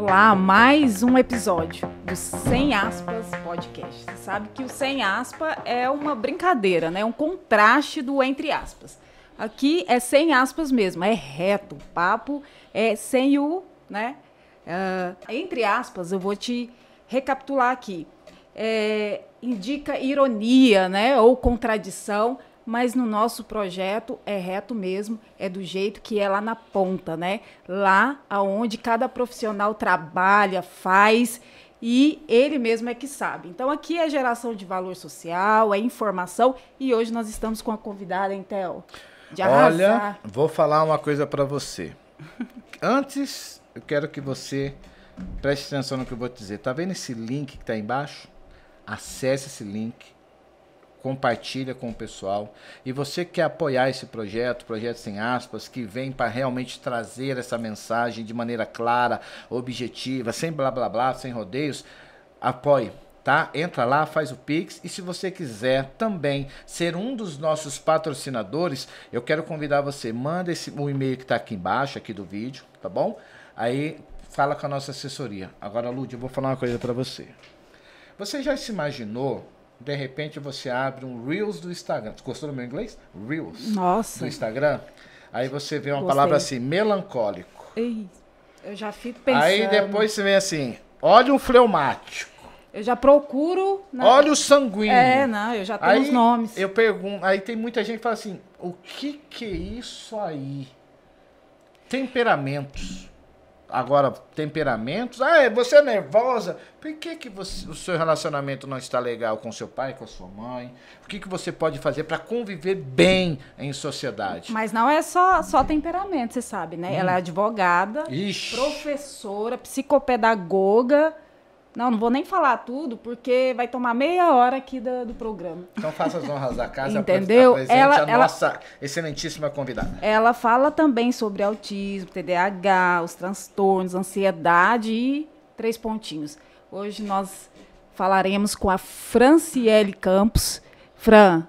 Olá, mais um episódio do Sem Aspas Podcast. Você sabe que o Sem Aspas é uma brincadeira, né? Um contraste do entre aspas. Aqui é sem aspas mesmo, é reto. O papo é sem o, né? Entre aspas, eu vou te recapitular aqui. Indica ironia, né? Ou contradição, mas no nosso projeto é reto mesmo, é do jeito que é lá na ponta, né? Lá aonde cada profissional trabalha, faz e ele mesmo é que sabe. Então aqui é geração de valor social, é informação e hoje nós estamos com a convidada, hein, Theo? De arrasar. Olha, vou falar uma coisa para você. Antes, eu quero que você preste atenção no que eu vou te dizer. Tá vendo esse link que está aí embaixo? Acesse esse link, compartilha com o pessoal. E você que quer apoiar esse projeto, Projeto Sem Aspas, que vem para realmente trazer essa mensagem de maneira clara, objetiva, sem blá blá blá, sem rodeios, apoie. Tá? Entra lá, faz o Pix e se você quiser também ser um dos nossos patrocinadores, eu quero convidar você, manda o e-mail que está aqui embaixo, aqui do vídeo, tá bom? Aí fala com a nossa assessoria. Agora, Lud, eu vou falar uma coisa para você. Você já se imaginou, de repente você abre um Reels do Instagram, você gostou do meu inglês? Reels. Nossa. Do Instagram, aí você vê uma Gostei. palavra assim, melancólico. Ei, eu já fico pensando. Aí depois você vê assim, óleo fleumático. Eu já procuro... Óleo sanguíneo. Não, eu já tenho os nomes. Eu pergunto, aí tem muita gente que fala assim, o que é isso aí? Temperamentos. Agora, temperamentos, você é nervosa, por que o seu relacionamento não está legal com seu pai, com a sua mãe? O que você pode fazer para conviver bem em sociedade? Mas não é só temperamento, você sabe, né? Ela é advogada, Ixi. professora, psicopedagoga. Não vou nem falar tudo, porque vai tomar meia hora aqui do programa. Então faça as honras da casa. Entendeu? Apresente a nossa excelentíssima convidada. Ela fala também sobre autismo, TDAH, os transtornos, ansiedade e 3 pontinhos. Hoje nós falaremos com a Franciele Campos. Fran,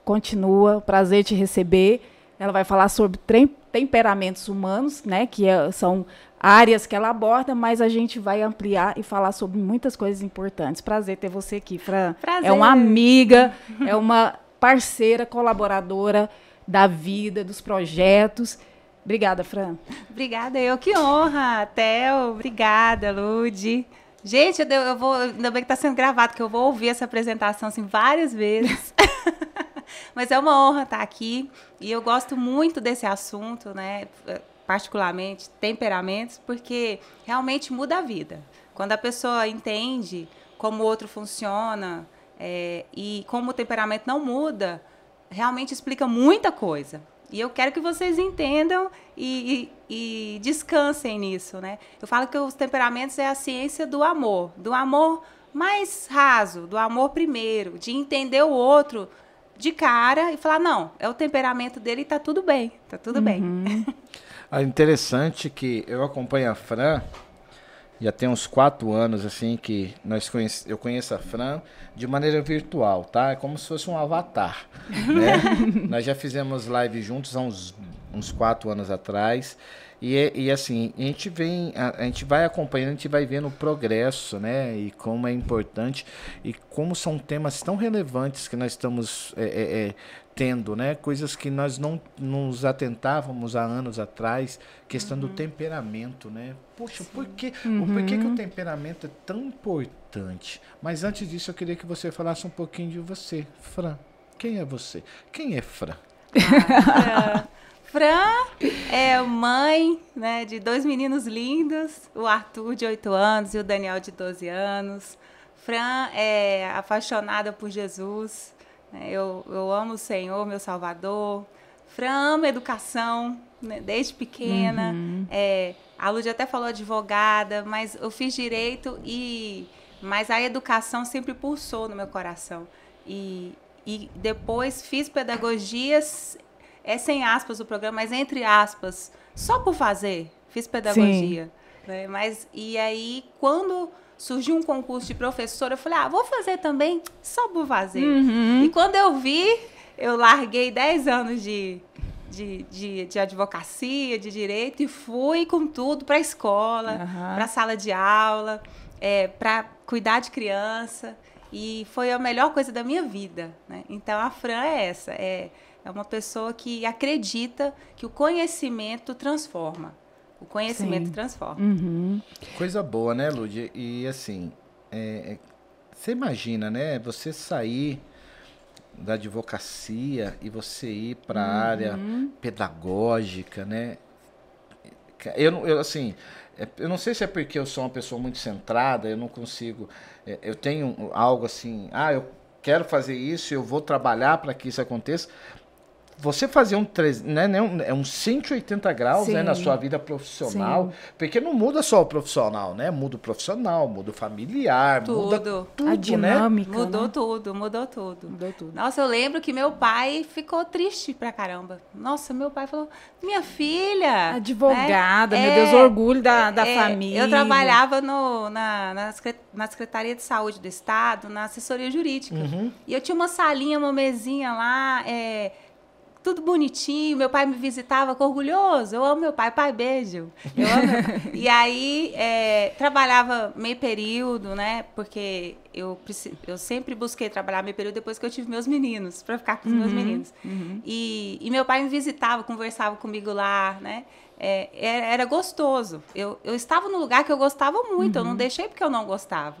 continua, prazer te receber. Ela vai falar sobre temperamentos humanos, né, que são áreas que ela aborda, mas a gente vai ampliar e falar sobre muitas coisas importantes. Prazer ter você aqui, Fran. Prazer. É uma amiga, é uma parceira, colaboradora da vida, dos projetos. Obrigada, Fran. Obrigada, que honra, Theo. Obrigada, Lud. Gente, eu vou, ainda bem que está sendo gravado, que eu vou ouvir essa apresentação assim, várias vezes. Mas é uma honra estar aqui e eu gosto muito desse assunto, né? Particularmente temperamentos, porque realmente muda a vida. Quando a pessoa entende como o outro funciona e como o temperamento não muda, realmente explica muita coisa. E eu quero que vocês entendam e descansem nisso, né? Eu falo que os temperamentos é a ciência do amor mais raso, do amor primeiro, de entender o outro de cara e falar, não, é o temperamento dele e tá tudo bem, tá tudo bem. Interessante que eu acompanho a Fran, já tem uns 4 anos assim que eu conheço a Fran de maneira virtual, tá? É como se fosse um avatar, né? Nós já fizemos live juntos há uns 4 anos atrás e assim, a gente vai acompanhando, a gente vai vendo o progresso, né? E como é importante e como são temas tão relevantes que nós estamos tendo, né? Coisas que nós não nos atentávamos há anos atrás, questão do temperamento, né? Poxa, por que o temperamento é tão importante? Mas antes disso, eu queria que você falasse um pouquinho de você, Fran. Quem é você? Quem é Fran? Fran é mãe, né, de 2 meninos lindos, o Arthur, de 8 anos, e o Daniel, de 12 anos. Fran é apaixonada por Jesus. Eu amo o Senhor, meu Salvador. Fran ama educação, né, desde pequena. A Lud até falou advogada, mas eu fiz direito, mas a educação sempre pulsou no meu coração. E depois fiz pedagogias, sem aspas o programa, mas entre aspas, só por fazer, fiz pedagogia. Né? E aí, quando surgiu um concurso de professora, eu falei, vou fazer também, só por fazer. E quando eu vi, eu larguei 10 anos de de advocacia, de direito, e fui com tudo para a escola, para a sala de aula, para cuidar de criança. E foi a melhor coisa da minha vida, né? Então, a Fran é essa. É uma pessoa que acredita que o conhecimento transforma. O conhecimento transforma. Coisa boa, né, Lúdia? E assim, você imagina, né? Você sair da advocacia e você ir para a área pedagógica, né? Assim, eu não sei se é porque eu sou uma pessoa muito centrada, eu não consigo... eu tenho algo assim, eu quero fazer isso, eu vou trabalhar para que isso aconteça. Você fazer um 180 graus, né, na sua vida profissional, porque não muda só o profissional, né? Muda o profissional, muda o familiar, muda tudo, a dinâmica, né? Mudou tudo. Nossa, eu lembro que meu pai ficou triste pra caramba. Nossa, meu pai falou, minha filha... Advogada, meu Deus, orgulho da família. Eu trabalhava na Secretaria de Saúde do Estado, na assessoria jurídica. E eu tinha uma salinha, uma mesinha lá... tudo bonitinho, meu pai me visitava com orgulhoso, eu amo meu pai, beijo, eu amo meu pai. E aí, trabalhava meio período, né, porque eu sempre busquei trabalhar meio período depois que eu tive meus meninos, para ficar com os meus meninos. E meu pai me visitava, conversava comigo lá, né, era gostoso. Eu estava no lugar que eu gostava muito, eu não deixei porque eu não gostava.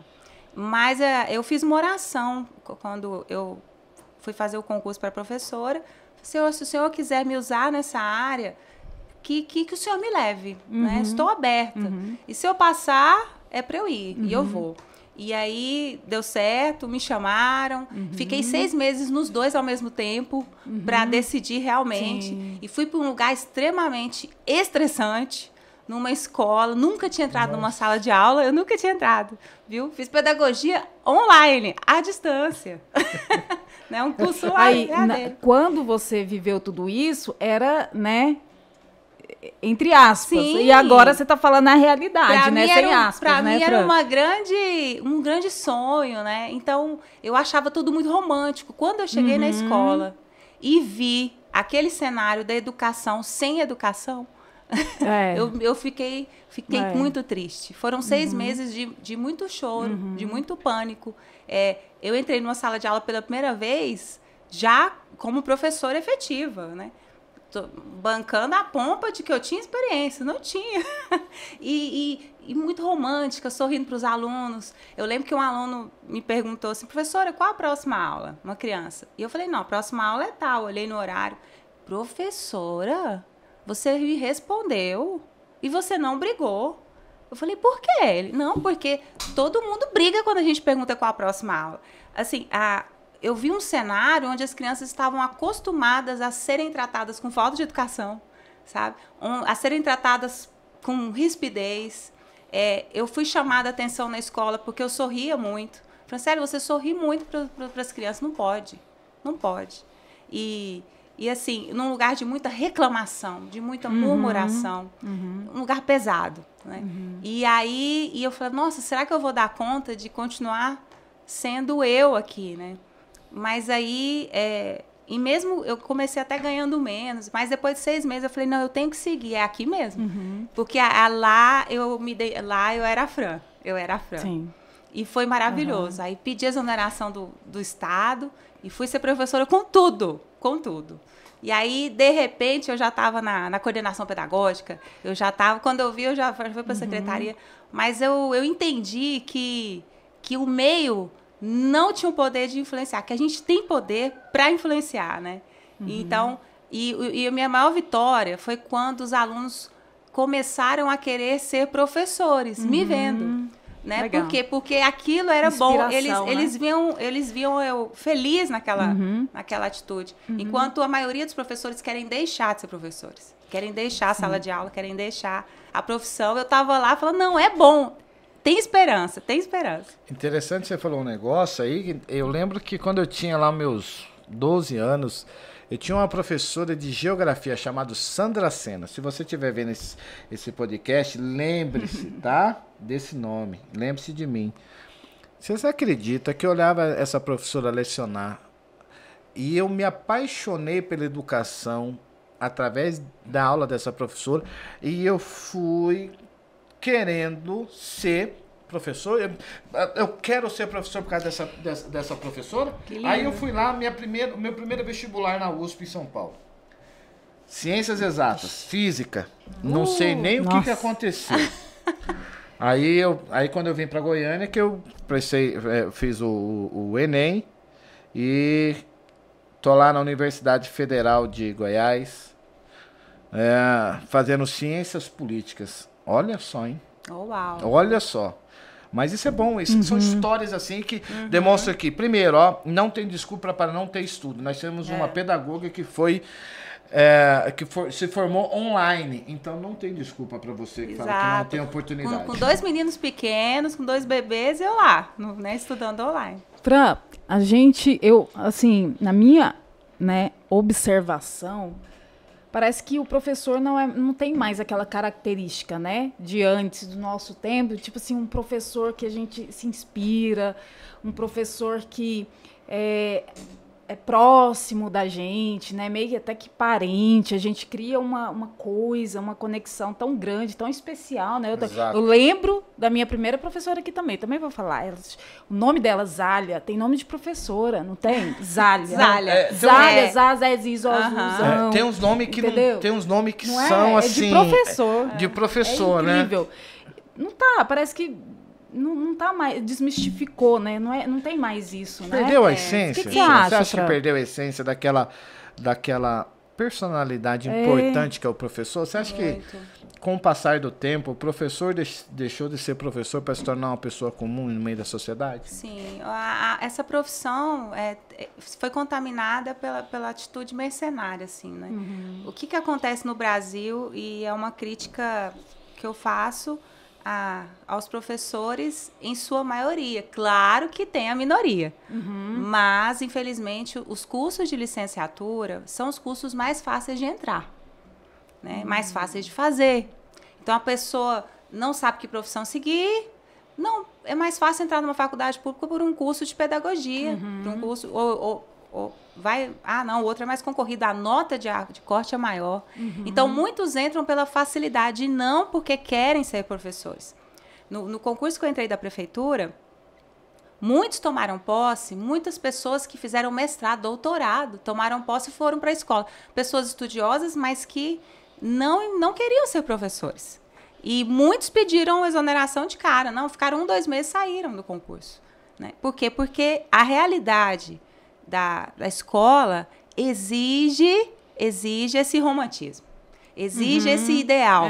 Mas eu fiz uma oração quando eu fui fazer o concurso para professora. Senhor, se o senhor quiser me usar nessa área, que o senhor me leve, né? Estou aberta. E se eu passar, é para eu ir, e eu vou. E aí, deu certo, me chamaram. Fiquei 6 meses nos 2 ao mesmo tempo para decidir realmente. Sim. E fui para um lugar extremamente estressante, numa escola. Nunca tinha entrado numa sala de aula, eu nunca tinha entrado, viu? Fiz pedagogia online, à distância. Né? Um curso aí, quando você viveu tudo isso, era, né, entre aspas. Sim. E agora você está falando a realidade, né, sem aspas. Para né, mim era um grande sonho, né? Então, eu achava tudo muito romântico. Quando eu cheguei na escola e vi aquele cenário da educação sem educação, eu fiquei muito triste. Foram 6 meses de muito choro, de muito pânico. Eu entrei numa sala de aula pela primeira vez já como professora efetiva, né? Tô bancando a pompa de que eu tinha experiência, não tinha. E muito romântica, sorrindo para os alunos. Eu lembro que um aluno me perguntou assim, professora, qual a próxima aula? Uma criança. E eu falei, não, a próxima aula é tal. Eu olhei no horário. Professora, você me respondeu e você não brigou. Eu falei, por quê? Ele, não, porque todo mundo briga quando a gente pergunta qual a próxima aula. Assim, eu vi um cenário onde as crianças estavam acostumadas a serem tratadas com falta de educação, sabe? A serem tratadas com rispidez. Eu fui chamada a atenção na escola porque eu sorria muito. Falei, sério, você sorri muito para as crianças. Não pode. Não pode. E assim, num lugar de muita reclamação, de muita murmuração, um lugar pesado, né? E aí, eu falei, nossa, será que eu vou dar conta de continuar sendo eu aqui, né? Mas aí, e mesmo eu comecei até ganhando menos, mas depois de 6 meses eu falei, não, eu tenho que seguir, é aqui mesmo. Porque lá eu era a Fran, Sim. E foi maravilhoso. Aí pedi a exoneração do Estado e fui ser professora com tudo. E aí, de repente, eu já estava na coordenação pedagógica, quando eu vi, eu já fui para a secretaria, mas eu entendi que o meio não tinha o poder de influenciar, que a gente tem poder para influenciar, né? Então, e a minha maior vitória foi quando os alunos começaram a querer ser professores, me vendo. Né? Por quê? Porque aquilo era bom. Eles viam eu feliz naquela atitude. Enquanto a maioria dos professores querem deixar de ser professores. Querem deixar a sala de aula, querem deixar a profissão. Eu estava lá falando, não, é bom. Tem esperança. Interessante, você falou um negócio aí. Eu lembro que quando eu tinha lá meus 12 anos... Eu tinha uma professora de geografia chamada Sandra Sena. Se você estiver vendo esse podcast, lembre-se, tá? Desse nome. Lembre-se de mim. Você acredita que eu olhava essa professora lecionar e eu me apaixonei pela educação através da aula dessa professora, e eu fui querendo ser professor. Eu quero ser professor por causa dessa professora. Aí eu fui lá, meu primeiro vestibular na USP em São Paulo. Ciências exatas, física. Não sei nem o que aconteceu. Aí quando eu vim para Goiânia, que eu fiz o Enem e tô lá na Universidade Federal de Goiás, fazendo ciências políticas. Olha só, hein? Oh, uau. Olha só. Mas isso é bom, isso são histórias assim que demonstram que, primeiro, não tem desculpa para não ter estudo. Nós temos uma pedagoga que se formou online, então não tem desculpa para você que fala que não tem oportunidade. Com 2 meninos pequenos, com 2 bebês, eu lá, né, estudando online. Pra a gente, assim, na minha, né, observação, parece que o professor não tem mais aquela característica, né, de antes do nosso tempo, tipo assim, um professor que a gente se inspira, um professor que é próximo da gente, né, meio até que parente, a gente cria uma coisa, uma conexão tão grande, tão especial, né, eu lembro da minha primeira professora aqui também vou falar, o nome dela, Zália, tem nome de professora, não tem? Zália. Zália, Zizozuzão. Tem uns nomes que não, tem uns nomes que são assim... de professor. De professor, né? Incrível. Não tá, parece que não tá mais, desmistificou, né? Não tem mais isso, né? Perdeu a essência? O que você acha? Você acha que perdeu a essência daquela personalidade importante que é o professor? Você acha que, com o passar do tempo, o professor deixou de ser professor para se tornar uma pessoa comum no meio da sociedade? Sim. Essa profissão foi contaminada pela atitude mercenária, assim, né? O que acontece no Brasil, e é uma crítica que eu faço aos professores, em sua maioria. Claro que tem a minoria, mas, infelizmente, os cursos de licenciatura são os cursos mais fáceis de entrar, né? Mais fáceis de fazer. Então, a pessoa não sabe que profissão seguir, não, é mais fácil entrar numa faculdade pública por um curso de pedagogia, por um curso, o outro é mais concorrido, a nota de corte é maior. Então, muitos entram pela facilidade e não porque querem ser professores. No concurso que eu entrei da prefeitura, muitos tomaram posse, muitas pessoas que fizeram mestrado, doutorado, tomaram posse e foram para a escola. Pessoas estudiosas, mas que não queriam ser professores. E muitos pediram exoneração de cara. Não, ficaram 1, 2 meses e saíram do concurso, né? Por quê? Porque a realidade da escola exige esse romantismo, exige esse ideal.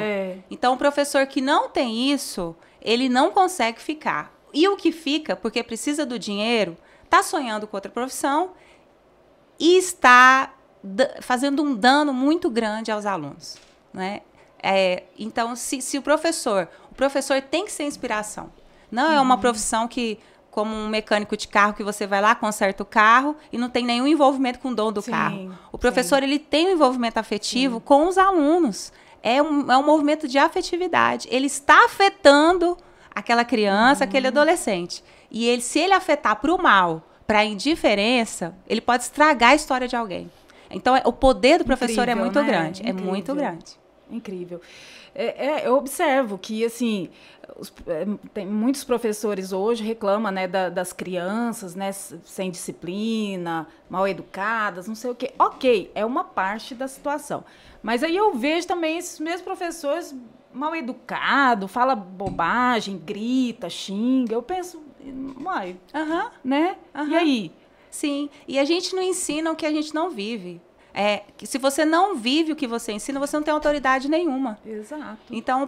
Então, o professor que não tem isso, ele não consegue ficar. E o que fica, porque precisa do dinheiro, está sonhando com outra profissão e está fazendo um dano muito grande aos alunos, né? Então, se o professor tem que ser inspiração. Não é uma profissão que, como um mecânico de carro, que você vai lá, conserta o carro e não tem nenhum envolvimento com o dono do carro. O professor, ele tem um envolvimento afetivo com os alunos. É um movimento de afetividade. Ele está afetando aquela criança, aquele adolescente. E se ele afetar para o mal, para a indiferença, ele pode estragar a história de alguém. Então, o poder do professor é muito grande. É muito grande. Incrível. Eu observo que, assim, tem muitos professores hoje reclamam, né, das crianças, né, sem disciplina, mal educadas, não sei o quê. Ok, é uma parte da situação. Mas aí eu vejo também esses mesmos professores mal educados, fala bobagem, grita, xinga. Eu penso, uai, né? E aí? Sim, e a gente não ensina o que a gente não vive. Se você não vive o que você ensina, você não tem autoridade nenhuma. Exato. Então,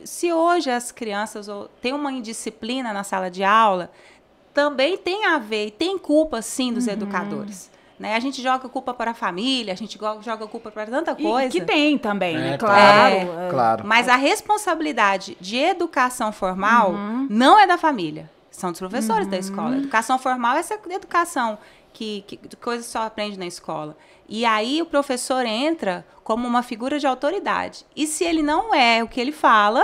se hoje as crianças têm uma indisciplina na sala de aula, também tem a ver, e tem culpa, sim, dos educadores. Né? A gente joga culpa para a família, a gente joga culpa para tanta coisa. E que tem também, né? Claro. Mas a responsabilidade de educação formal não é da família, são dos professores da escola. Educação formal é essa educação que coisas só aprende na escola. E aí o professor entra como uma figura de autoridade. E se ele não é o que ele fala,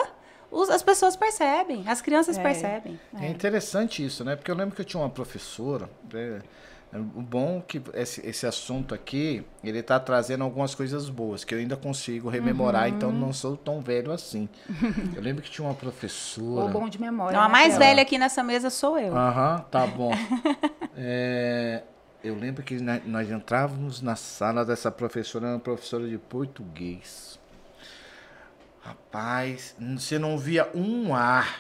as pessoas percebem, as crianças percebem. É interessante isso, né? Porque eu lembro que eu tinha uma professora, O bom é que esse assunto aqui, ele tá trazendo algumas coisas boas, que eu ainda consigo rememorar, então não sou tão velho assim. Eu lembro que tinha uma professora... Ou bom de memória. Não, a né, mais Tela? velha aqui nessa mesa sou eu. Aham, tá bom. Eu lembro que nós entrávamos na sala dessa professora, era uma professora de português. Rapaz, você não via um ar.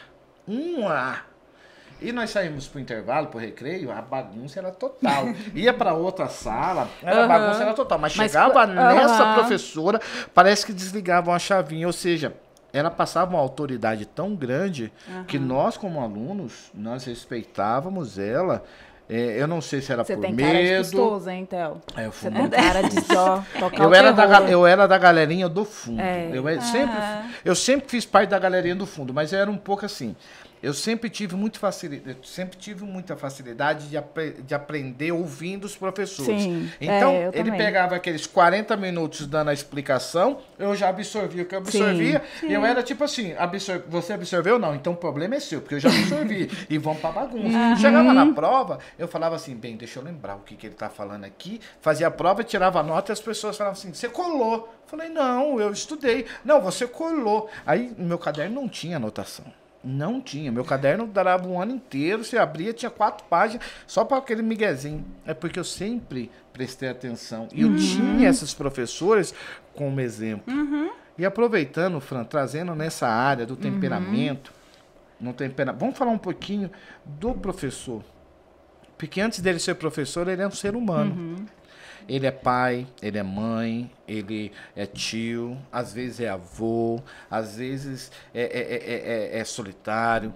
E nós saímos pro intervalo, pro recreio, a bagunça era total. Ia pra outra sala, a bagunça era total. Mas chegava nessa professora, parece que desligavam a chavinha. Ou seja, ela passava uma autoridade tão grande que nós, como alunos, nós respeitávamos ela. Eu não sei se era Você por tem medo. cara de custoso, hein, Theo? Eu Você fui tem cara de só tocar eu o era, terror. eu era da galerinha do fundo. É. Eu sempre fiz parte da galerinha do fundo, mas eu era um pouco assim. Eu sempre tive muita facilidade de aprender ouvindo os professores. Sim, Então, eu ele também. pegava aqueles 40 minutos dando a explicação, eu já absorvia o que eu absorvia, Sim. e eu era tipo assim, você absorveu? Não, então o problema é seu, porque eu já absorvi, e vamos pra bagunça. Chegava na prova, eu falava assim, bem, deixa eu lembrar o que ele tá falando aqui, fazia a prova, tirava a nota, e as pessoas falavam assim, você colou. Eu falei, não, eu estudei. Não, você colou. Aí, no meu caderno não tinha anotação. Não tinha. Meu caderno durava um ano inteiro. Você abria, tinha 4 páginas, só para aquele miguezinho. É porque eu sempre prestei atenção. E eu tinha esses professores como exemplo. E aproveitando, Fran, trazendo nessa área do temperamento, vamos falar um pouquinho do professor. Porque antes dele ser professor, ele é um ser humano. Ele é pai, ele é mãe, ele é tio, às vezes é avô, às vezes é solitário.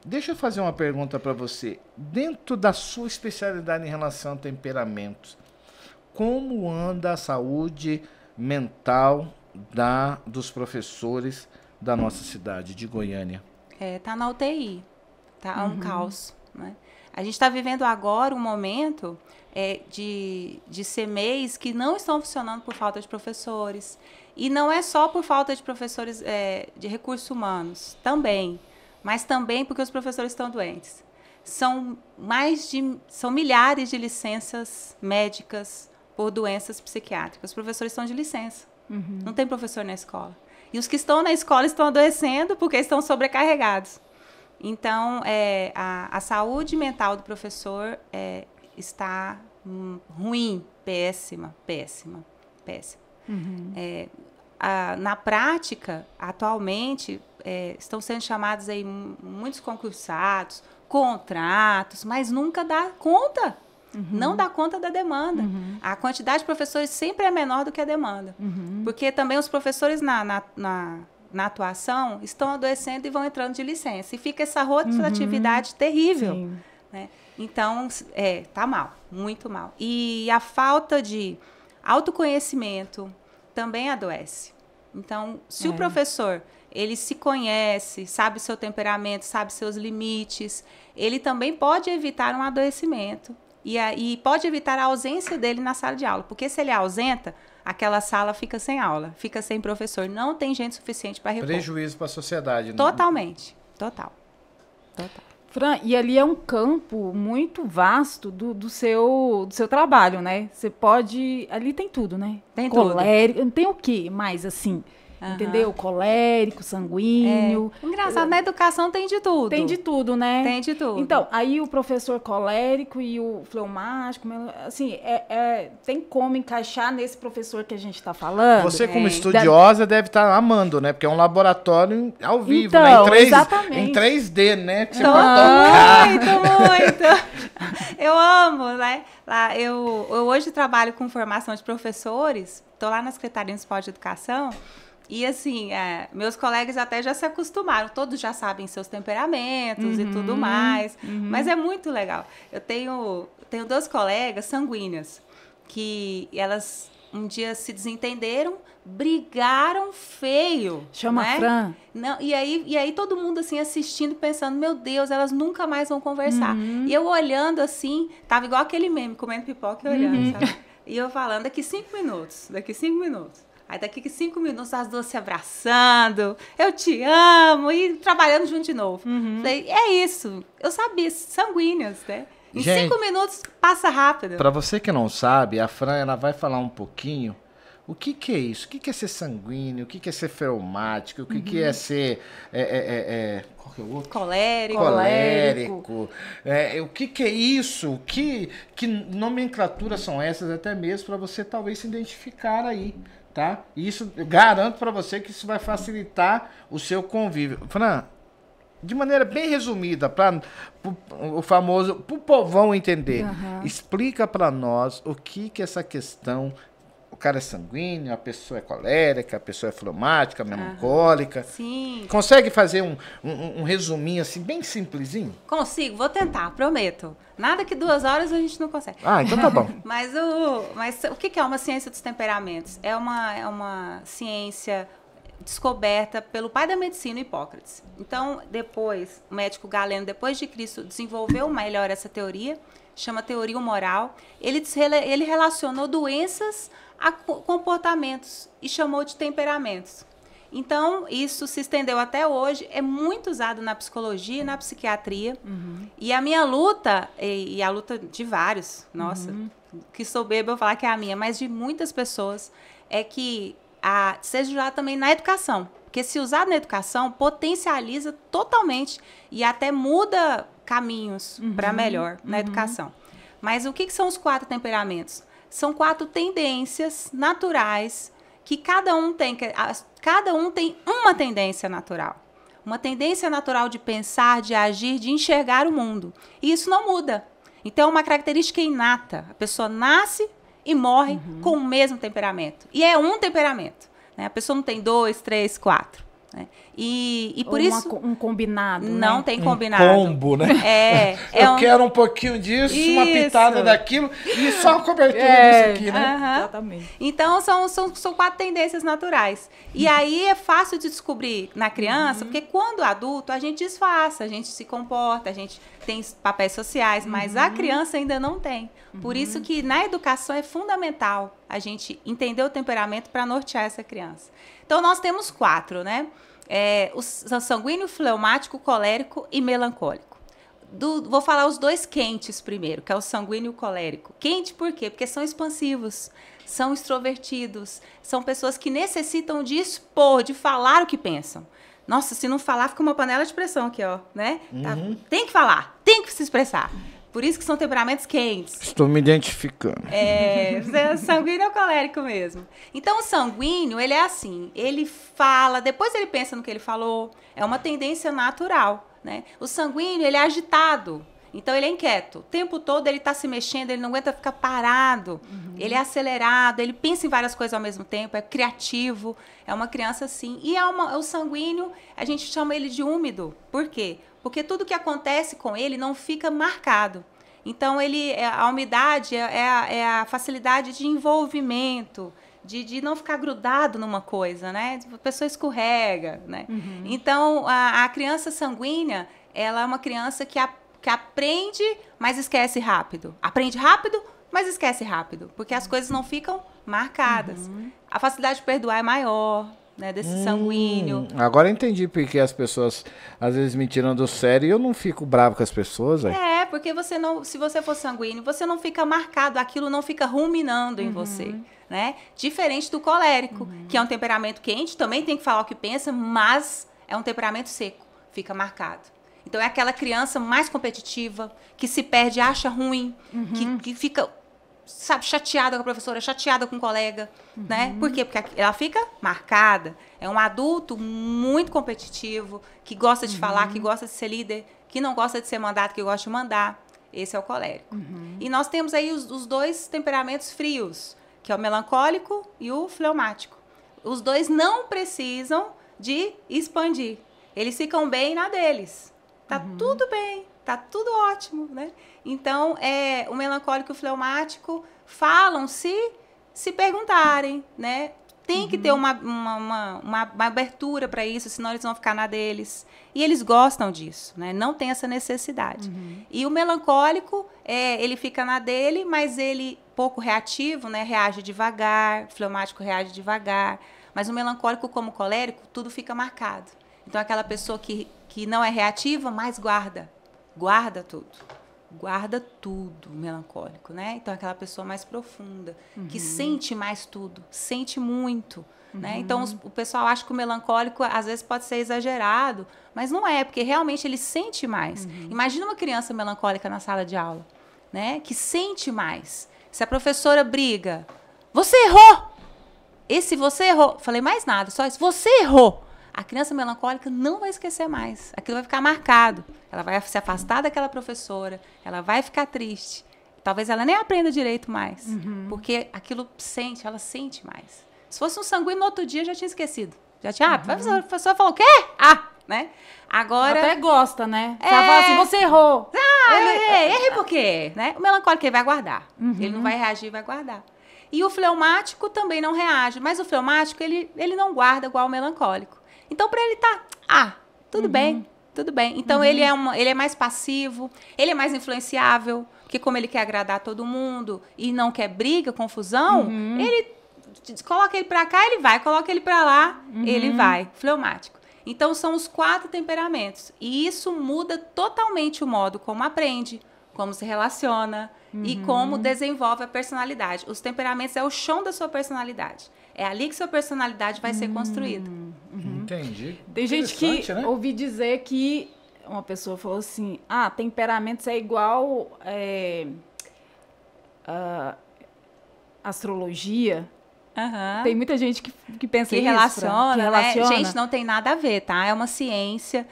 Deixa eu fazer uma pergunta para você. Dentro da sua especialidade em relação a temperamentos, como anda a saúde mental dos professores da nossa cidade, de Goiânia? Tá na UTI, tá um caos, né? A gente está vivendo agora um momento de CMEs que não estão funcionando por falta de professores. E não é só por falta de professores de recursos humanos, também. Mas também porque os professores estão doentes. São milhares de licenças médicas por doenças psiquiátricas. Os professores estão de licença. Não tem professor na escola. E os que estão na escola estão adoecendo porque estão sobrecarregados. Então, a saúde mental do professor está ruim, péssima. Na prática, atualmente, estão sendo chamados aí muitos concursados, contratos, mas nunca dá conta. Não dá conta da demanda. A quantidade de professores sempre é menor do que a demanda. Porque também os professores na atuação, estão adoecendo e vão entrando de licença. E fica essa rotatividade terrível. Né? Então, tá mal, muito mal. E a falta de autoconhecimento também adoece. Então, se o professor, ele se conhece, sabe seu temperamento, sabe seus limites, ele também pode evitar um adoecimento. E pode evitar a ausência dele na sala de aula. Porque se ele ausenta, aquela sala fica sem aula, fica sem professor. Não tem gente suficiente para repor. Prejuízo para a sociedade. Totalmente. Total. Fran, e ali é um campo muito vasto do seu trabalho, né? Você pode... Ali tem tudo, né? Tem colérico, tudo. Tem o quê mais, assim? Entendeu? Colérico, sanguíneo. Engraçado, na educação tem de tudo. Tem de tudo, né? Tem de tudo. Então, aí o professor colérico e o fleumático, assim, tem como encaixar nesse professor que a gente está falando? Você, como estudiosa, deve estar amando, né? Porque é um laboratório ao vivo, então, né? Exatamente. Em 3D, né? Que você pode tocar. Muito. Eu amo, né? Eu hoje trabalho com formação de professores, estou lá na Secretaria Municipal de Educação. E assim, meus colegas até já se acostumaram, todos já sabem seus temperamentos e tudo mais, mas é muito legal. Eu tenho 2 colegas sanguíneas, que elas um dia se desentenderam, brigaram feio. Chama né? Fran. Não, e aí todo mundo assim assistindo, pensando, meu Deus, elas nunca mais vão conversar. E eu olhando assim, tava igual aquele meme, comendo pipoca e olhando, sabe? E eu falando, daqui 5 minutos. Aí daqui 5 minutos, as 2 se abraçando, eu te amo, e trabalhando junto de novo. Falei, é isso, eu sabia, sanguíneas, né? Em Gente, 5 minutos, passa rápido. Para você que não sabe, a Fran ela vai falar um pouquinho o que que é isso, o que que é ser sanguíneo, o que que é ser fleumático, o que que é ser... qual que é o outro? Colérico. Colérico. O que que é isso? Que nomenclaturas são essas, até mesmo para você talvez se identificar aí, tá? E isso, eu garanto para você que isso vai facilitar o seu convívio. Fran, de maneira bem resumida, para o famoso, para o povão entender, explica para nós o que que é essa questão. O cara é sanguíneo, a pessoa é colérica, a pessoa é fleumática, melancólica. Sim. Consegue fazer um resuminho assim, bem simplesinho? Consigo, vou tentar, prometo. Nada que 2 horas a gente não consegue. Ah, então tá bom. Mas o que é uma ciência dos temperamentos? É uma ciência descoberta pelo pai da medicina, Hipócrates. Então, depois, o médico Galeno, depois de Cristo, desenvolveu melhor essa teoria, chama teoria humoral. Ele relacionou doenças a comportamentos e chamou de temperamentos. Então, isso se estendeu até hoje, é muito usado na psicologia e na psiquiatria. E a minha luta, e a luta de vários, nossa, que sou beba eu falar que é a minha, mas de muitas pessoas, é que seja usado também na educação. Porque se usado na educação, potencializa totalmente e até muda caminhos para melhor na educação. Mas o que são os 4 temperamentos? São 4 tendências naturais que cada um tem uma tendência natural. Uma tendência natural de pensar, de agir, de enxergar o mundo. E isso não muda. Então, é uma característica inata. A pessoa nasce e morre com o mesmo temperamento. E é um temperamento. Né? A pessoa não tem 2, 3, 4. Né? E por isso... um combinado, não, né? tem combinado. Combo, né? Eu quero um pouquinho disso, uma pitada daquilo e só uma cobertura disso aqui, né? Exatamente. Então, são 4 tendências naturais. E aí é fácil de descobrir na criança, porque quando adulto, a gente disfarça, a gente se comporta, a gente tem papéis sociais, mas a criança ainda não tem. Por isso que na educação é fundamental a gente entender o temperamento para nortear essa criança. Então, nós temos 4, né? O sanguíneo, fleumático, colérico e melancólico. Vou falar os 2 quentes primeiro, que é o sanguíneo e o colérico. Quente por quê? Porque são expansivos, são extrovertidos, são pessoas que necessitam de expor, de falar o que pensam. Nossa, se não falar, fica uma panela de pressão aqui, ó, né? Tem que falar, tem que se expressar. Por isso que são temperamentos quentes. Estou me identificando. Sanguíneo ou colérico mesmo. Então, o sanguíneo, ele é assim, ele fala, depois ele pensa no que ele falou, é uma tendência natural, né? O sanguíneo, ele é agitado, então ele é inquieto. O tempo todo ele está se mexendo, ele não aguenta ficar parado, ele é acelerado, ele pensa em várias coisas ao mesmo tempo, é criativo, é uma criança assim. E o sanguíneo, a gente chama ele de úmido. Por quê? Porque tudo que acontece com ele não fica marcado. Então, a umidade é a facilidade de envolvimento, de não ficar grudado numa coisa, né? A pessoa escorrega, né? Então, a criança sanguínea, ela é uma criança que aprende, mas esquece rápido. Aprende rápido, mas esquece rápido. Porque as coisas não ficam marcadas. A facilidade de perdoar é maior, né, desse sanguíneo. Agora eu entendi porque as pessoas às vezes me tiram do sério e eu não fico bravo com as pessoas. Porque se você for sanguíneo, você não fica marcado, aquilo não fica ruminando em você. Né? Diferente do colérico, que é um temperamento quente, também tem que falar o que pensa, mas é um temperamento seco, fica marcado. Então é aquela criança mais competitiva, que se perde, acha ruim, que fica... sabe, chateada com a professora, chateada com o colega, né? Por quê? Porque ela fica marcada. É um adulto muito competitivo, que gosta de falar, que gosta de ser líder, que não gosta de ser mandado, que gosta de mandar. Esse é o colérico. E nós temos aí os 2 temperamentos frios, que é o melancólico e o fleumático. Os 2 não precisam de expandir. Eles ficam bem na deles. Tá tudo bem. Tá tudo ótimo, né? Então, o melancólico e o fleumático falam se perguntarem, né? Tem que ter uma abertura para isso, senão eles vão ficar na deles. E eles gostam disso, né? Não tem essa necessidade. E o melancólico, ele fica na dele, mas ele, pouco reativo, né? Reage devagar, o fleumático reage devagar. Mas o melancólico, como o colérico, tudo fica marcado. Então, aquela pessoa que não é reativa, mas guarda tudo. guarda tudo, melancólico, né? Então, aquela pessoa mais profunda, que sente mais tudo, sente muito, né? Então, o pessoal acha que o melancólico, às vezes, pode ser exagerado, mas não é, porque realmente ele sente mais. Imagina uma criança melancólica na sala de aula, né? Que sente mais. Se a professora briga, você errou! Esse você errou. Falei mais nada, só isso. Você errou. A criança melancólica não vai esquecer mais. Aquilo vai ficar marcado. Ela vai se afastar daquela professora. Ela vai ficar triste. Talvez ela nem aprenda direito mais. Porque aquilo ela sente mais. Se fosse um sanguíneo, no outro dia já tinha esquecido. Já tinha, a professora falou o quê? Né? Agora... Até gosta, né? Você fala assim, você errou. Errei por quê? Né? O melancólico ele vai guardar. Ele não vai reagir, vai guardar. E o fleumático também não reage. Mas o fleumático, ele não guarda igual o melancólico. Então, para ele tudo bem, tudo bem. Então, ele é mais passivo, ele é mais influenciável, porque como ele quer agradar todo mundo e não quer briga, confusão, ele coloca ele para cá, ele vai, coloca ele para lá, ele vai. Fleumático. Então, são os 4 temperamentos. E isso muda totalmente o modo como aprende, como se relaciona e como desenvolve a personalidade. Os temperamentos é o chão da sua personalidade. É ali que sua personalidade vai ser construída. Entendi. Tem gente que né? ouvi dizer que uma pessoa falou assim, temperamentos é igual astrologia. Tem muita gente que pensa que isso. Relaciona, que relaciona. Né? Gente, não tem nada a ver, tá? É uma ciência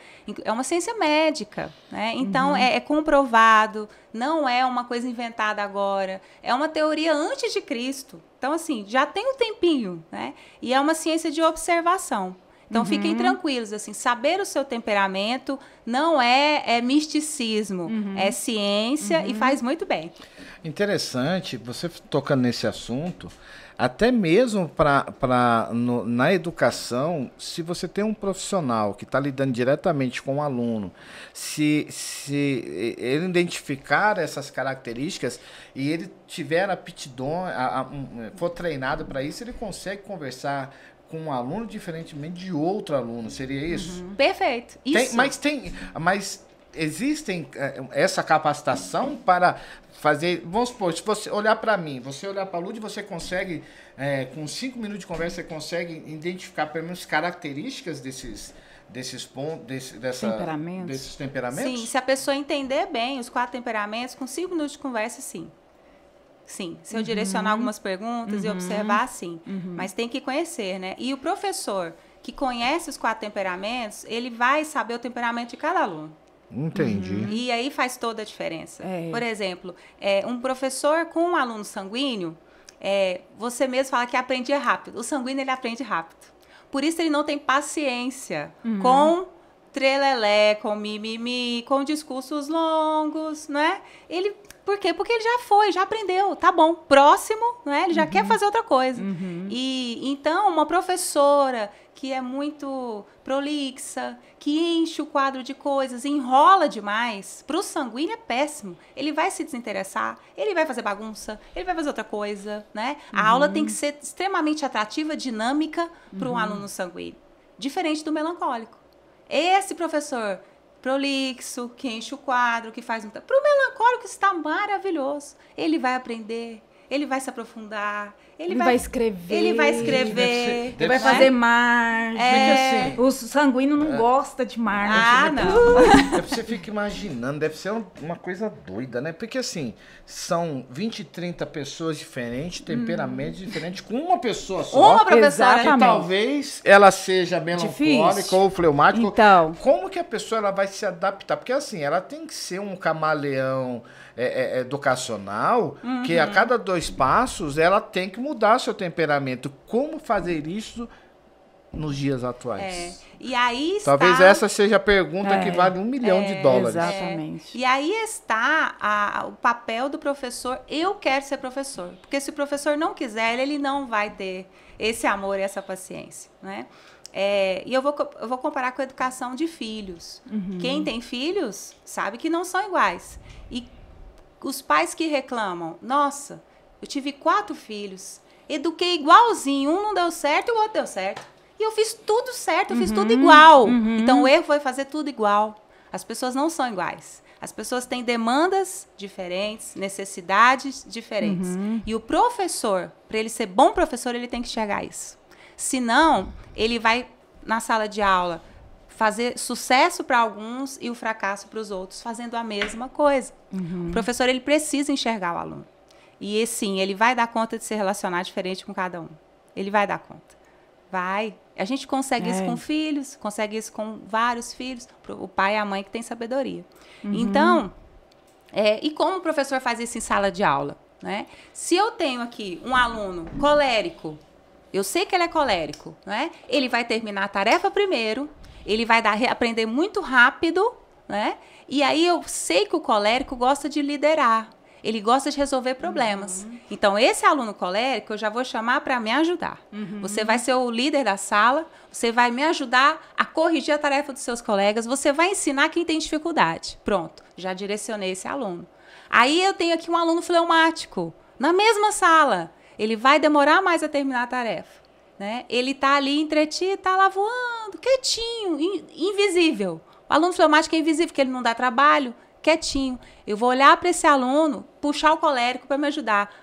médica, né? Então, é comprovado, não é uma coisa inventada agora, é uma teoria antes de Cristo. Então, assim, já tem um tempinho, né? E é uma ciência de observação. Então, fiquem tranquilos, assim, saber o seu temperamento não é misticismo, é ciência e faz muito bem. Interessante, você tocando nesse assunto, até mesmo na educação, se você tem um profissional que está lidando diretamente com o aluno, se ele identificar essas características e ele tiver aptidão, for treinado para isso, ele consegue conversar com um aluno diferentemente de outro aluno, seria isso? Perfeito. Isso. Mas existem essa capacitação para fazer, vamos supor, se você olhar para mim, você olhar para a Lud, você consegue, com 5 minutos de conversa, você consegue identificar pelo menos características desses temperamentos? Sim, se a pessoa entender bem os 4 temperamentos, com 5 minutos de conversa, sim. Sim, se eu direcionar algumas perguntas e observar, sim. Mas tem que conhecer, né? E o professor que conhece os 4 temperamentos, ele vai saber o temperamento de cada aluno. Entendi. E aí faz toda a diferença. Por exemplo, um professor com um aluno sanguíneo, você mesmo fala que aprendia rápido. O sanguíneo, ele aprende rápido. Por isso, ele não tem paciência com trelelé, com mimimi, com discursos longos, não é? Por quê? Porque ele já aprendeu, tá bom, próximo, não é? Ele já quer fazer outra coisa. E então, uma professora que é muito prolixa, que enche o quadro de coisas, enrola demais, para o sanguíneo é péssimo. Ele vai se desinteressar, ele vai fazer bagunça, ele vai fazer outra coisa, né? A aula tem que ser extremamente atrativa, dinâmica para um aluno sanguíneo, diferente do melancólico. Esse professor prolixo, que enche o quadro, que faz... Para o melancólico está maravilhoso. Ele vai aprender, ele vai se aprofundar, ele vai escrever. Ele vai escrever. Ele vai fazer margem. O sanguíneo não gosta de margem. Não. Você fica imaginando, deve ser uma coisa doida, né? Porque assim, são 20, 30 pessoas diferentes, temperamentos diferentes, com uma pessoa só. Uma professora. Que talvez ela seja melancólica ou fleumática. Então. Como que a pessoa ela vai se adaptar? Porque assim, ela tem que ser um camaleão educacional, que a cada 2 passos ela tem que mudar seu temperamento. Como fazer isso nos dias atuais? E aí talvez essa seja a pergunta que vale $1 milhão. Exatamente. E aí está o papel do professor. Eu quero ser professor. Porque se o professor não quiser, ele não vai ter esse amor e essa paciência, né? E eu vou comparar com a educação de filhos. Quem tem filhos sabe que não são iguais. E os pais que reclamam, nossa, eu tive 4 filhos, eduquei igualzinho, um não deu certo e o outro deu certo. E eu fiz tudo certo, eu fiz tudo igual. Então, o erro foi fazer tudo igual. As pessoas não são iguais. As pessoas têm demandas diferentes, necessidades diferentes. E o professor, para ele ser bom professor, ele tem que enxergar isso. Senão, ele vai, na sala de aula, fazer sucesso para alguns e o fracasso para os outros, fazendo a mesma coisa. O professor, ele precisa enxergar o aluno. E, sim, ele vai dar conta de se relacionar diferente com cada um. Ele vai dar conta. Vai. A gente consegue isso com filhos, consegue isso com vários filhos, o pai e a mãe que tem sabedoria. Então, e como o professor faz isso em sala de aula? Né? Se eu tenho aqui um aluno colérico, eu sei que ele é colérico, né? Ele vai terminar a tarefa primeiro, ele vai aprender muito rápido, né? E aí eu sei que o colérico gosta de liderar. Ele gosta de resolver problemas. Então, esse aluno colérico, eu já vou chamar para me ajudar. Você vai ser o líder da sala, você vai me ajudar a corrigir a tarefa dos seus colegas, você vai ensinar quem tem dificuldade. Pronto, já direcionei esse aluno. Aí eu tenho aqui um aluno fleumático, na mesma sala. Ele vai demorar mais a terminar a tarefa. Né? Ele está ali entretido, está lá voando, quietinho, invisível. O aluno fleumático é invisível, porque ele não dá trabalho. Quietinho. Eu vou olhar para esse aluno, puxar o colérico para me ajudar.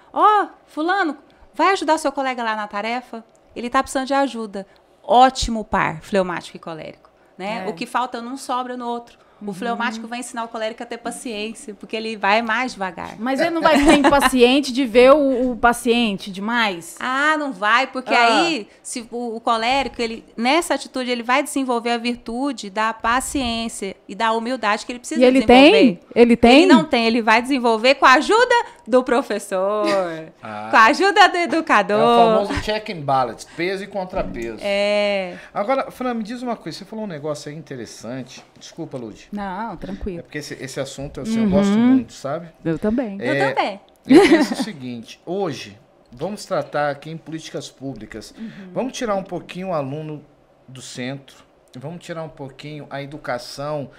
Fulano, vai ajudar seu colega lá na tarefa? Ele está precisando de ajuda. Ótimo par, fleumático e colérico. Né? O que falta não sobra no outro. O fleumático vai ensinar o colérico a ter paciência, porque ele vai mais devagar. Mas ele não vai ficar impaciente de ver o paciente demais? Não vai, porque aí, se o colérico, nessa atitude, ele vai desenvolver a virtude da paciência e da humildade que ele precisa desenvolver. Ele tem? Ele não tem, ele vai desenvolver com a ajuda do professor, com a ajuda do educador. É o famoso check and balance, peso e contrapeso. Agora, Fran, me diz uma coisa, você falou um negócio aí interessante. Desculpa, Lud. Não, tranquilo. É porque esse assunto assim, eu gosto muito, sabe? Eu também. Eu também. Eu penso o seguinte, hoje, vamos tratar aqui em políticas públicas, vamos tirar um pouquinho o aluno do centro, vamos tirar um pouquinho a educação,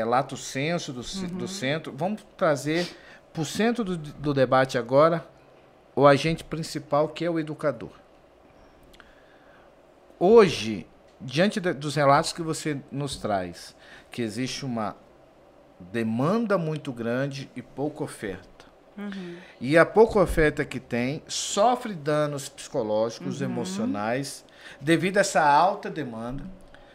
lato sensu do centro, vamos trazer para o centro do debate agora o agente principal, que é o educador. Hoje, diante dos relatos que você nos traz, que existe uma demanda muito grande e pouca oferta. E a pouca oferta que tem sofre danos psicológicos, emocionais, devido a essa alta demanda,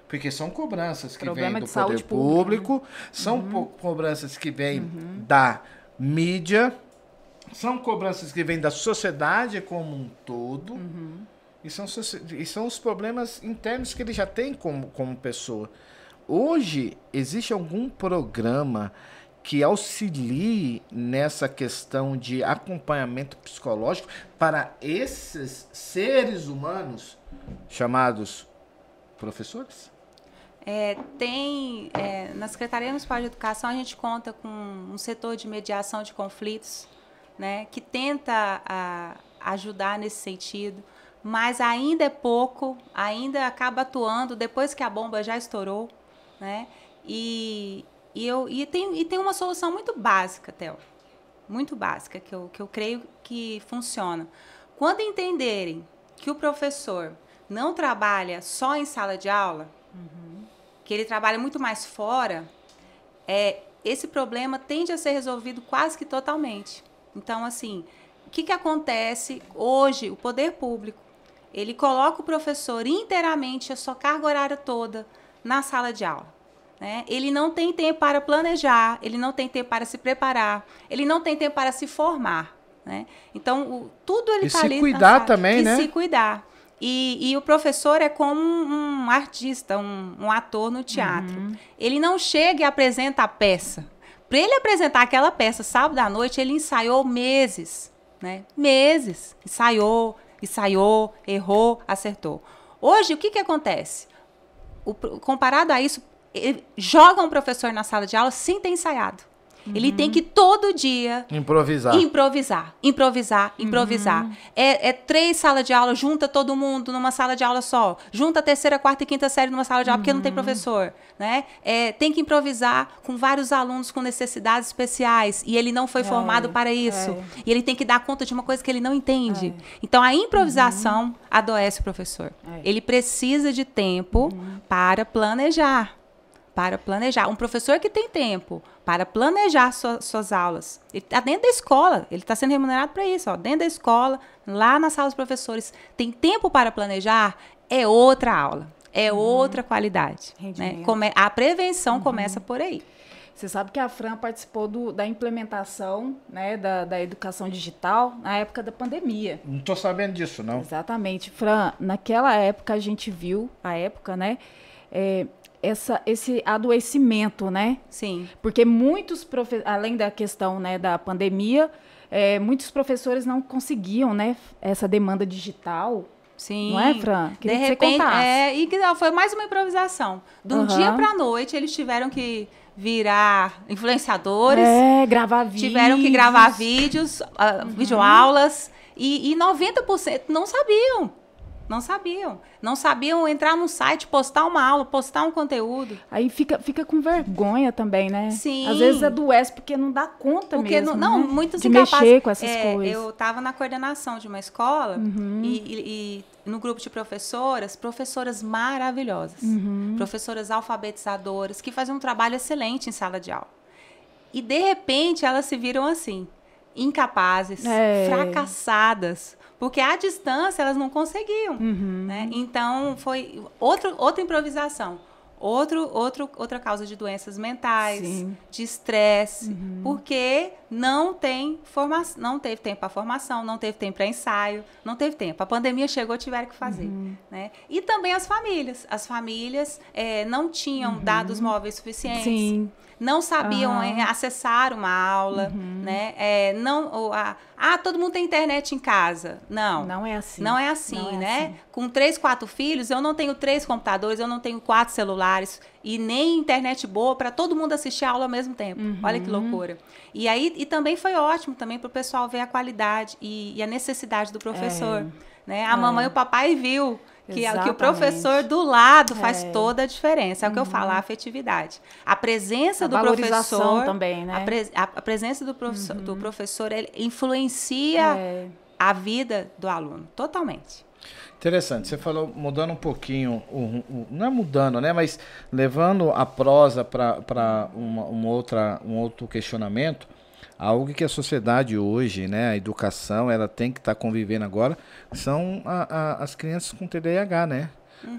porque são cobranças que vêm do poder público, são cobranças que vêm da mídia, são cobranças que vêm da sociedade como um todo, e são os problemas internos que ele já tem como pessoa. Hoje, existe algum programa que auxilie nessa questão de acompanhamento psicológico para esses seres humanos chamados professores? Na Secretaria Municipal de Educação, a gente conta com um setor de mediação de conflitos, né, que tenta ajudar nesse sentido, mas ainda é pouco, ainda acaba atuando depois que a bomba já estourou. Né? E tem uma solução muito básica, Theo, muito básica, que eu creio que funciona. Quando entenderem que o professor não trabalha só em sala de aula, que ele trabalha muito mais fora, esse problema tende a ser resolvido quase que totalmente. Então, assim, o que acontece hoje? O poder público, ele coloca o professor inteiramente, a sua carga horária toda, na sala de aula. Né? Ele não tem tempo para planejar, ele não tem tempo para se preparar, ele não tem tempo para se formar. Né? Então, tudo ele está ali. E se cuidar também, né? E se cuidar. E o professor é como um artista, um ator no teatro. Ele não chega e apresenta a peça. Para ele apresentar aquela peça sábado à noite, ele ensaiou meses. Né? Meses. Ensaiou, errou, acertou. Hoje, o que acontece? Comparado a isso, joga um professor na sala de aula sem ter ensaiado. Ele tem que todo dia improvisar. É 3 salas de aula, junta todo mundo numa sala de aula só. Junta a 3ª, 4ª e 5ª série numa sala de aula, porque não tem professor. Né? Tem que improvisar com vários alunos com necessidades especiais. E ele não foi formado para isso. E ele tem que dar conta de uma coisa que ele não entende. Então, a improvisação adoece o professor. Ele precisa de tempo para planejar. para planejar. Um professor que tem tempo para planejar suas aulas, ele está dentro da escola, ele está sendo remunerado para isso, ó, dentro da escola, lá na sala dos professores, tem tempo para planejar, é outra aula, é outra qualidade. Né? A prevenção começa por aí. Você sabe que a Fran participou da implementação, né, da educação digital na época da pandemia. Não estou sabendo disso, não. Exatamente. Fran, naquela época a gente viu, né, esse adoecimento, né? Sim. Porque muitos, além da questão, né, da pandemia, muitos professores não conseguiam, né, essa demanda digital. Sim. Não é, Fran? Queria de repente, foi mais uma improvisação. De um dia para a noite, eles tiveram que virar influenciadores. Gravar vídeos. Tiveram que gravar vídeos, videoaulas. E 90% não sabiam. Não sabiam entrar no site, postar uma aula, postar um conteúdo. Aí fica com vergonha também, né? Sim. Às vezes adoece porque não dá conta mesmo, né? Muitos de mexer com essas coisas. Eu estava na coordenação de uma escola e no grupo de professoras maravilhosas, professoras alfabetizadoras, que faziam um trabalho excelente em sala de aula. E, de repente, elas se viram assim, incapazes, fracassadas, porque à distância elas não conseguiam. Né? Então, foi outra improvisação. Outra causa de doenças mentais, Sim. de estresse, porque não teve tempo para formação, não teve tempo para ensaio, não teve tempo. A pandemia chegou, tiveram que fazer. Né? E também as famílias. As famílias não tinham dados móveis suficientes. Sim. Não sabiam acessar uma aula, né? Todo mundo tem internet em casa. Não. Não é assim. Não é assim, né? Assim. Com 3, 4 filhos, eu não tenho 3 computadores, eu não tenho 4 celulares e nem internet boa para todo mundo assistir a aula ao mesmo tempo. Olha que loucura. E também foi ótimo também para o pessoal ver a qualidade e a necessidade do professor. Né? A mamãe e o papai viu que o professor do lado faz toda a diferença. É o que eu falo, a afetividade. A presença do professor também, né? A presença do professor ele influencia a vida do aluno, totalmente. Interessante, você falou, mudando um pouquinho, não é mudando, né? Mas levando a prosa para um outro questionamento, algo que a sociedade hoje, né, a educação, ela tem que estar convivendo agora, são as crianças com TDAH, né?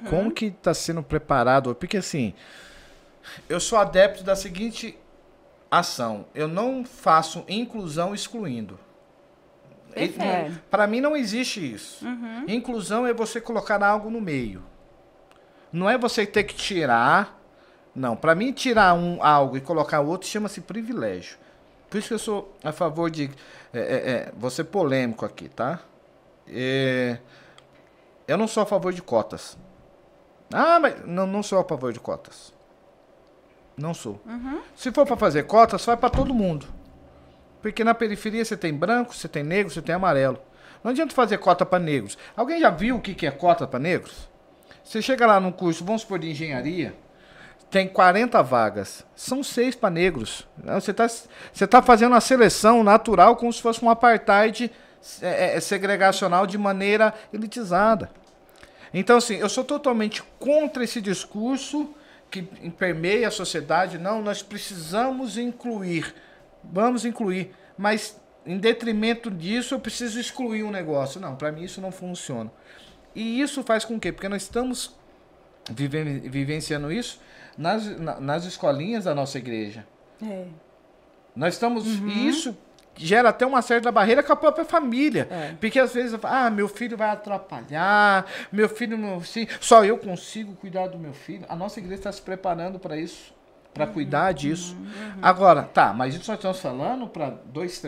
Como que está sendo preparado? Porque assim, eu sou adepto da seguinte ação, eu não faço inclusão excluindo. Para mim não existe isso. Inclusão é você colocar algo no meio. Não é você ter que tirar. Não, para mim tirar algo e colocar outro chama-se privilégio. Por isso que eu sou a favor de... vou ser polêmico aqui, tá? Eu não sou a favor de cotas. Mas não sou a favor de cotas. Não sou. Se for para fazer cotas, vai para todo mundo. Porque na periferia você tem branco, você tem negro, você tem amarelo. Não adianta fazer cota para negros. Alguém já viu o que é cota para negros? Você chega lá num curso, vamos supor, de engenharia... Tem 40 vagas. São 6 para negros. Você tá fazendo uma seleção natural como se fosse um apartheid segregacional de maneira elitizada. Então, assim, eu sou totalmente contra esse discurso que permeia a sociedade. Não, nós precisamos incluir. Vamos incluir. Mas, em detrimento disso, eu preciso excluir um negócio. Não, para mim isso não funciona. E isso faz com que? Porque nós estamos vivenciando isso nas escolinhas da nossa igreja. Nós estamos... E isso gera até uma certa barreira com a própria família. Porque às vezes, meu filho vai atrapalhar, meu filho não... Só eu consigo cuidar do meu filho. A nossa igreja está se preparando para isso, para cuidar disso. Agora, mas isso nós estamos falando para 2,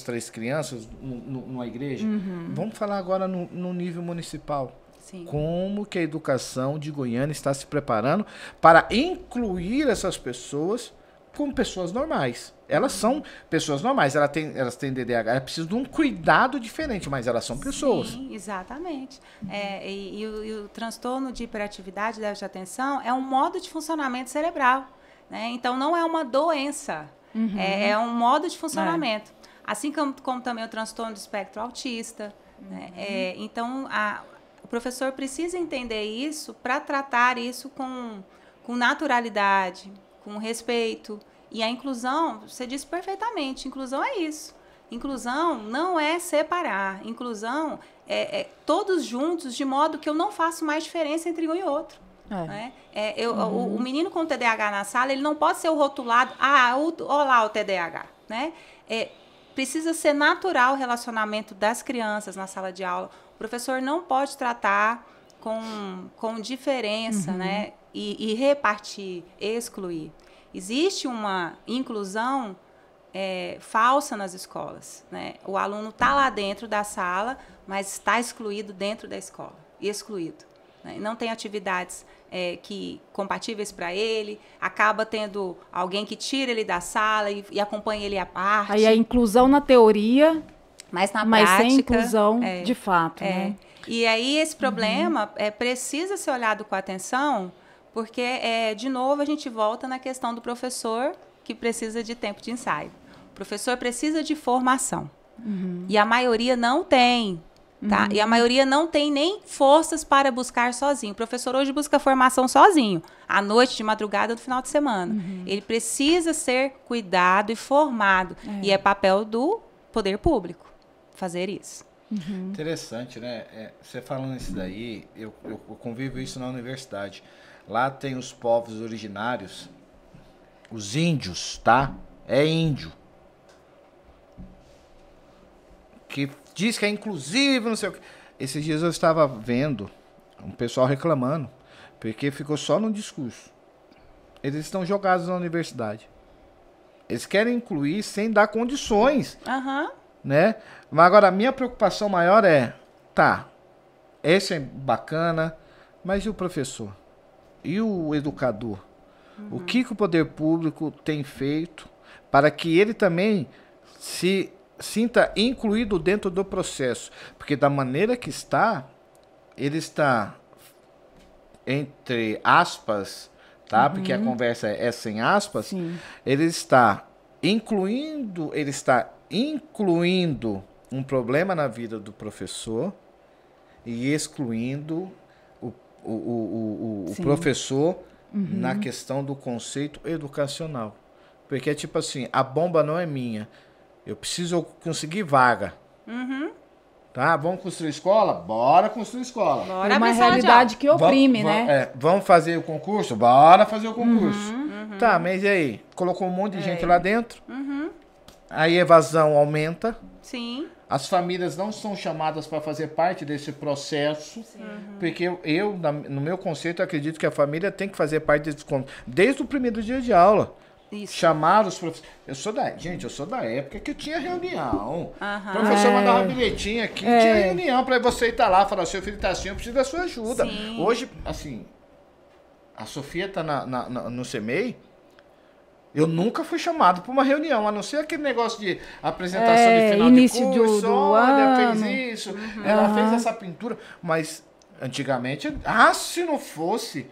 3 crianças numa igreja. Vamos falar agora no nível municipal. Sim. Como que a educação de Goiânia está se preparando para incluir essas pessoas como pessoas normais. Elas são pessoas normais, elas têm DDH, elas precisam de um cuidado diferente, mas elas são pessoas. Sim, exatamente. E o transtorno de hiperatividade, déficit de atenção, é um modo de funcionamento cerebral. Né? Então, não é uma doença, é um modo de funcionamento. Assim como também o transtorno do espectro autista. Né? Então, o professor precisa entender isso para tratar isso com com naturalidade, com respeito. E a inclusão, você disse perfeitamente, inclusão é isso. Inclusão não é separar. Inclusão é todos juntos, de modo que eu não faço mais diferença entre um e outro. Né? O menino com TDAH na sala, ele não pode ser o rotulado, olá o TDAH. Né? Precisa ser natural o relacionamento das crianças na sala de aula. O professor não pode tratar com diferença, né? E repartir, excluir. Existe uma inclusão falsa nas escolas. Né? O aluno está lá dentro da sala, mas está excluído dentro da escola. Excluído. Né? Não tem atividades compatíveis para ele, acaba tendo alguém que tira ele da sala e acompanha ele à parte. Aí a inclusão na teoria, mas na mas prática, sem inclusão de fato. Né? E aí esse problema precisa ser olhado com atenção, porque, de novo, a gente volta na questão do professor que precisa de tempo de ensaio. O professor precisa de formação. E a maioria não tem. Tá? E a maioria não tem nem forças para buscar sozinho. O professor hoje busca formação sozinho, à noite, de madrugada, no final de semana. Ele precisa ser cuidado e formado. E é papel do poder público fazer isso. Interessante, né? Você falando isso daí, eu convivo isso na universidade. Lá tem os povos originários, os índios, tá? É índio. Que diz que é inclusivo, não sei o que. Esses dias eu estava vendo um pessoal reclamando, porque ficou só no discurso. Eles estão jogados na universidade. Eles querem incluir sem dar condições. Né? Mas agora a minha preocupação maior esse é bacana, mas e o professor? E o educador? O que o poder público tem feito para que ele também se sinta incluído dentro do processo? Porque da maneira que está, ele está, entre aspas, tá? Porque a conversa é sem aspas. Sim. Ele está incluindo um problema na vida do professor e excluindo o professor na questão do conceito educacional. Porque é tipo assim, a bomba não é minha. Eu preciso conseguir vaga. Tá? Vamos construir escola? Bora construir escola. Bora, uma realidade que oprime, né? Vamos fazer o concurso? Bora fazer o concurso. Tá, mas e aí? Colocou um monte de gente lá dentro. Aí a evasão aumenta. Sim. As famílias não são chamadas para fazer parte desse processo. Porque eu, no meu conceito, acredito que a família tem que fazer parte desse desde o primeiro dia de aula. Isso. Chamar os professores. Eu sou da época que tinha reunião. O professor mandava bilhetinho aqui, tinha reunião para você estar lá, falar, seu filho está assim, eu preciso da sua ajuda. Sim. Hoje, assim, a Sofia está no CEMEI, eu nunca fui chamado para uma reunião, a não ser aquele negócio de apresentação de final início de curso, do ela fez isso, ela fez essa pintura, mas antigamente, se não fosse...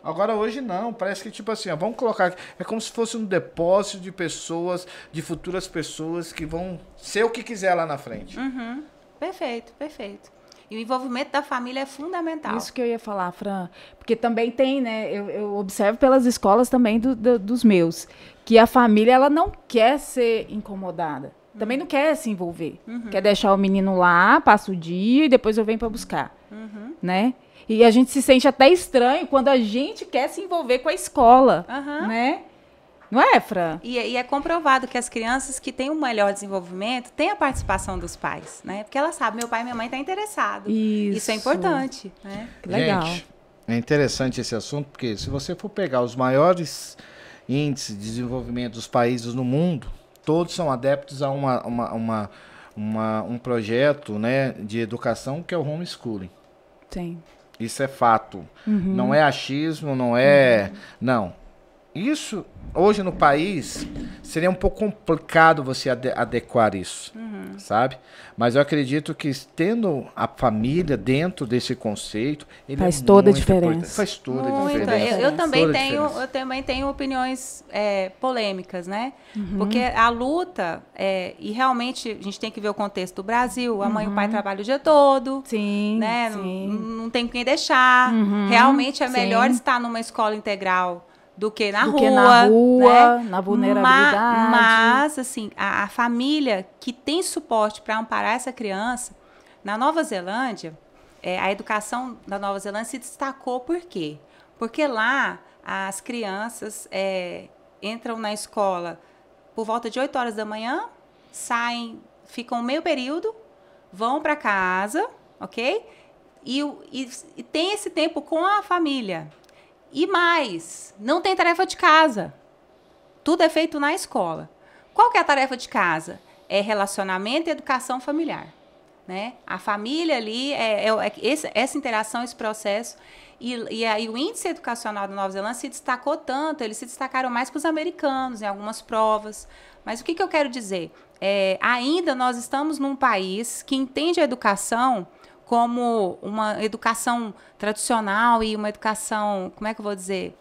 Agora hoje não, parece que tipo assim, vamos colocar aqui, é como se fosse um depósito de pessoas, de futuras pessoas que vão ser o que quiser lá na frente. Perfeito, perfeito. E o envolvimento da família é fundamental. Isso que eu ia falar, Fran, porque também tem, né, eu observo pelas escolas também dos meus, que a família ela não quer ser incomodada, também não quer se envolver, quer deixar o menino lá, passa o dia e depois eu venho para buscar, né? E a gente se sente até estranho quando a gente quer se envolver com a escola, né? Não é, Fran? E é comprovado que as crianças que têm um melhor desenvolvimento têm a participação dos pais, né? Porque ela sabe, meu pai e minha mãe estão interessados. Isso é importante, né? Legal. Gente, é interessante esse assunto, porque se você for pegar os maiores índices de desenvolvimento dos países no mundo, todos são adeptos a um projeto, né, de educação que é o homeschooling. Sim. Isso é fato. Não é achismo, não é... Não. isso, hoje no país, seria um pouco complicado você adequar isso, sabe? Mas eu acredito que tendo a família dentro desse conceito, ele faz toda a diferença. Importante. Faz toda a Muito. diferença. Eu também tenho opiniões polêmicas, né? Porque a luta, e realmente a gente tem que ver o contexto do Brasil, a mãe e o pai trabalham o dia todo, Sim, né? sim. Não tem quem deixar. Realmente é melhor estar numa escola integral do que na rua, né? Na vulnerabilidade. Mas assim, a família que tem suporte para amparar essa criança, na Nova Zelândia, a educação da Nova Zelândia se destacou por quê? Porque lá as crianças entram na escola por volta de 8 horas da manhã, saem, ficam meio período, vão para casa, ok? E tem esse tempo com a família. E mais, não tem tarefa de casa. Tudo é feito na escola. Qual que é a tarefa de casa? É relacionamento e educação familiar, né? A família ali, essa interação, esse processo. E aí o índice educacional da Nova Zelândia se destacou tanto, eles se destacaram mais que os americanos em algumas provas. Mas o que eu quero dizer? Ainda nós estamos num país que entende a educação como uma educação tradicional e uma educação, como é que eu vou dizer,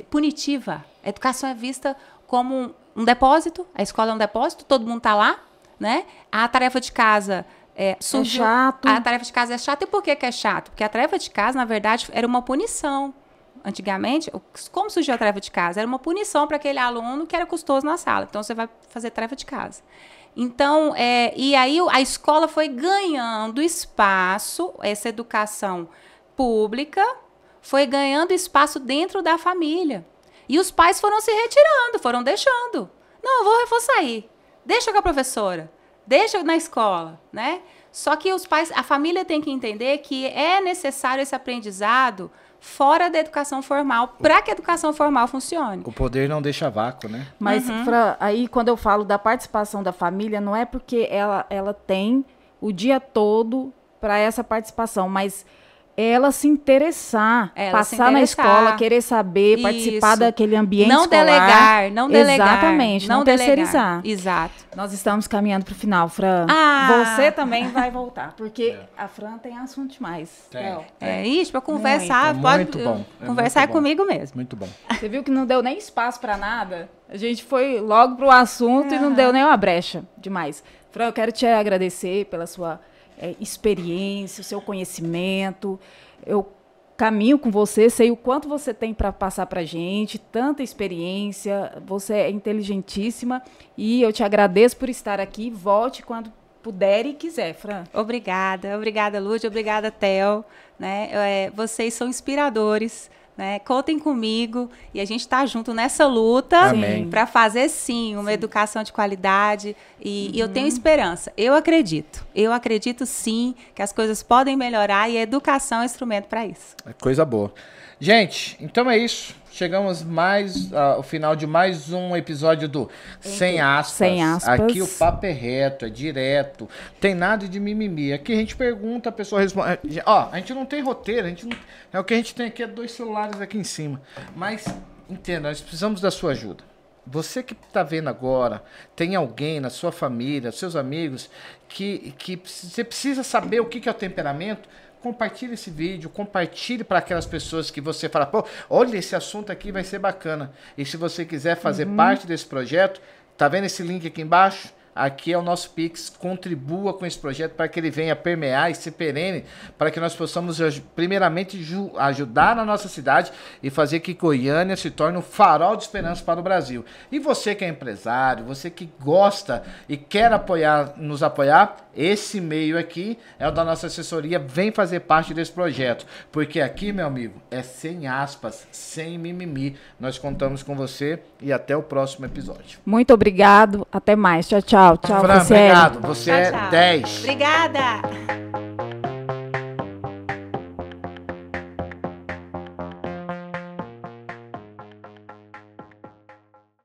punitiva. A educação é vista como um depósito, a escola é um depósito, todo mundo está lá, né? A tarefa de casa surgiu, é chato. A tarefa de casa é chata. E por que é chato? Porque a tarefa de casa, na verdade, era uma punição. Antigamente, como surgiu a tarefa de casa? Era uma punição para aquele aluno que era custoso na sala. Então, você vai fazer tarefa de casa. Então, e aí a escola foi ganhando espaço, essa educação pública foi ganhando espaço dentro da família. E os pais foram se retirando, foram deixando. Não, eu vou sair. Deixa com a professora, deixa na escola, né? Só que os pais, a família tem que entender que é necessário esse aprendizado fora da educação formal, para que a educação formal funcione. O poder não deixa vácuo, né? Mas aí, quando eu falo da participação da família, não é porque ela tem o dia todo para essa participação, mas ela se interessar, passar na escola, querer saber, participar daquele ambiente escolar. Não delegar. Exatamente, não terceirizar. Exato. Nós estamos caminhando para o final, Fran. Você também vai voltar, porque a Fran tem assunto demais. Isso, para conversar, pode muito bom. Conversar comigo mesmo. Muito bom. Você viu que não deu nem espaço para nada? A gente foi logo para o assunto e não deu nem uma brecha. Demais. Fran, eu quero te agradecer pela sua experiência, o seu conhecimento. Eu caminho com você, sei o quanto você tem para passar para a gente, tanta experiência, você é inteligentíssima e eu te agradeço por estar aqui. Volte quando puder e quiser, Fran. Obrigada, Lúdia, obrigada, Theo. Né? Vocês são inspiradores. Né? Contem comigo e a gente está junto nessa luta para fazer uma educação de qualidade e eu tenho esperança, eu acredito sim que as coisas podem melhorar e a educação é um instrumento para isso. É coisa boa. Gente, então é isso. Chegamos ao final de mais um episódio do Sem Aspas. Sem Aspas. Aqui o papo é reto, é direto. Tem nada de mimimi. Aqui a gente pergunta, a pessoa responde. A gente não tem roteiro. O que a gente tem aqui é 2 celulares aqui em cima. Mas, entenda, nós precisamos da sua ajuda. Você que está vendo agora, tem alguém na sua família, seus amigos, que você precisa saber o que é o temperamento. Compartilhe esse vídeo, compartilhe para aquelas pessoas que você fala, pô, olha, esse assunto aqui vai ser bacana. E se você quiser fazer parte desse projeto, tá vendo esse link aqui embaixo? Aqui é o nosso Pix, contribua com esse projeto para que ele venha permear e ser perene, para que nós possamos, primeiramente, ajudar na nossa cidade e fazer que Goiânia se torne um farol de esperança para o Brasil. E você que é empresário, você que gosta e quer nos apoiar, esse e-mail aqui é o da nossa assessoria, vem fazer parte desse projeto, porque aqui, meu amigo, é sem aspas, sem mimimi. Nós contamos com você e até o próximo episódio. Muito obrigado, até mais. Tchau, tchau. Tchau, Fran, obrigado. Você tchau. É 10. Obrigada.